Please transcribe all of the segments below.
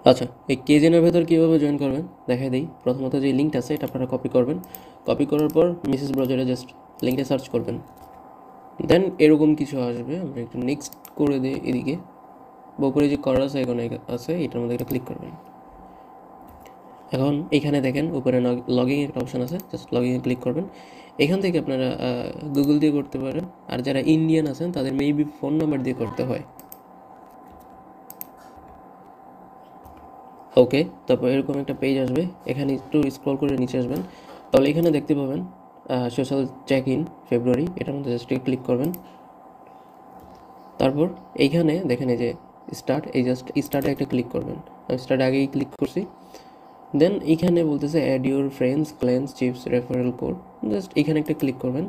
আচ্ছা, এই কেজেনের ভেতর কীভাবে জয়েন করবেন দেখাই দিই। প্রথমত যে লিঙ্কটা আছে এটা আপনারা কপি করবেন। কপি করার পর মেসেজ ব্রাউজারে জাস্ট লিঙ্কটা সার্চ করবেন। দেন এরকম কিছু আসবে। আমরা একটু নেক্সট করে দিই এদিকে। উপরে যে করাস আইকন আছে এটার মধ্যে একটা ক্লিক করবেন। এখন এখানে দেখেন উপরে লগইন একটা অপশান আছে, জাস্ট লগইনে ক্লিক করবেন। এখান থেকে আপনারা গুগল দিয়ে করতে পারেন, আর যারা ইন্ডিয়ান আছেন তাদের মেবি ফোন নাম্বার দিয়ে করতে হয়। ওকে, তারপর এরকম একটা পেজ আসবে। এখানে একটু স্ক্রল করে নিচে আসবেন, তাহলে এখানে দেখতে পাবেন সোশ্যাল চেক ইন ফেব্রুয়ারি, এটার মধ্যে জাস্ট ক্লিক করবেন। তারপর এইখানে দেখেন এই যে স্টার্ট, এই জাস্ট স্টার্টে একটা ক্লিক করবেন। আমি স্টার্টে আগেই ক্লিক করছি। দেন এইখানে বলতেছে add your friends clients chips referral code, just এখানে একটা ক্লিক করবেন।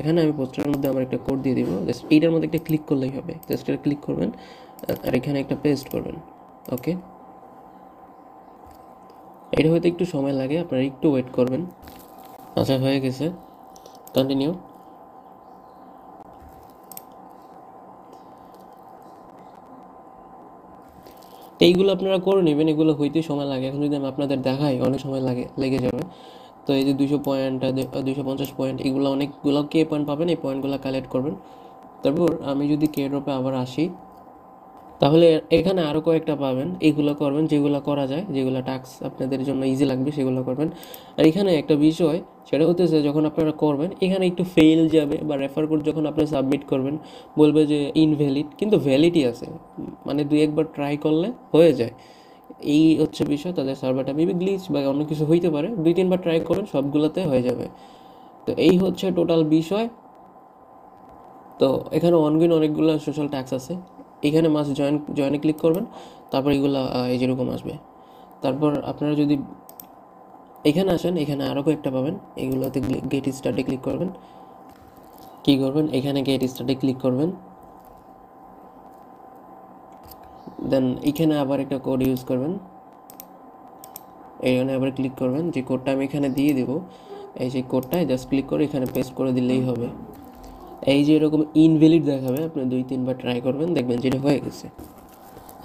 এখানে আমি পোস্টারের মধ্যে আমার একটা কোড দিয়ে দিব, জাস্ট এইটার মধ্যে একটা ক্লিক করলেই হবে। জাস্ট এটা ক্লিক করবেন আর এখানে একটা পেস্ট করবেন। ওকে, এটা হয়তো একটু সময় লাগে, আপনারা একটু ওয়েট করবেন। আচ্ছা, হয়ে গেছে, কন্টিনিউ। এইগুলো আপনারা করে নেবেন, এগুলো হইতে সময় লাগে। এখন যদি আমি আপনাদের দেখাই অনেক সময় লেগে যাবে। তো এই যে 200 পয়েন্ট 250 পয়েন্ট, এগুলো অনেকগুলো কে পয়েন্ট পাবেন, এই পয়েন্টগুলো কালেক্ট করবেন। তারপর আমি যদি কে ড্রপে আবার আসি, তাহলে এখানে আরও কয়েকটা পাবেন। এইগুলো করবেন, যেগুলো করা যায়, যেগুলো টাস্ক আপনাদের জন্য ইজি লাগবে সেগুলো করবেন। আর এখানে একটা বিষয়, সেটা হতেছে যখন আপনারা করবেন এখানে একটু ফেল যাবে, বা রেফার কোড যখন আপনি সাবমিট করবেন বলবে যে ইনভ্যালিড, কিন্তু ভ্যালিডই আছে, মানে 2-1বার ট্রাই করলে হয়ে যায়। এই হচ্ছে বিষয়, তাদের সার্ভারটা মেবি গ্লিচ বা অন্য কিছু হইতে পারে। 2-3বার ট্রাই করবেন, সবগুলোতে হয়ে যাবে। তো এই হচ্ছে টোটাল বিষয়। তো এখানে অনগোয়িং অনেকগুলো সোশ্যাল ট্যাক্স আছে। এখানে মাস্ট জয়েনে ক্লিক করবেন। তারপর এগুলো এই যেরকম আসবে। তারপর আপনারা যদি এখানে আসেন, এখানে আরও কয়েকটা পাবেন। এগুলোতে গেট স্টার্টে ক্লিক করবেন। কী করবেন, এখানে গেট স্টার্টে ক্লিক করবেন। দেন এখানে আবার একটা কোড ইউজ করবেন, এখানে আবার ক্লিক করবেন। যে কোডটা আমি এখানে দিয়ে দেবো, এই যে কোডটায় জাস্ট ক্লিক করে এখানে পেস্ট করে দিলেই হবে। এই যে এরকম ইনভ্যালিড দেখাবে, আপনি 2-3বার ট্রাই করবেন, দেখবেন যেটা হয়ে গেছে।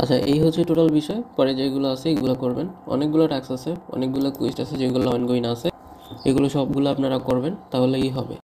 আচ্ছা, এই হচ্ছে টোটাল বিষয়। পরে যেগুলো আছে এগুলো করবেন। অনেকগুলো টাস্ক আছে, অনেকগুলো কুইজ আছে যেগুলো অনগোয়িং আছে, এগুলো সবগুলো আপনারা করবেন, তাহলেই হবে।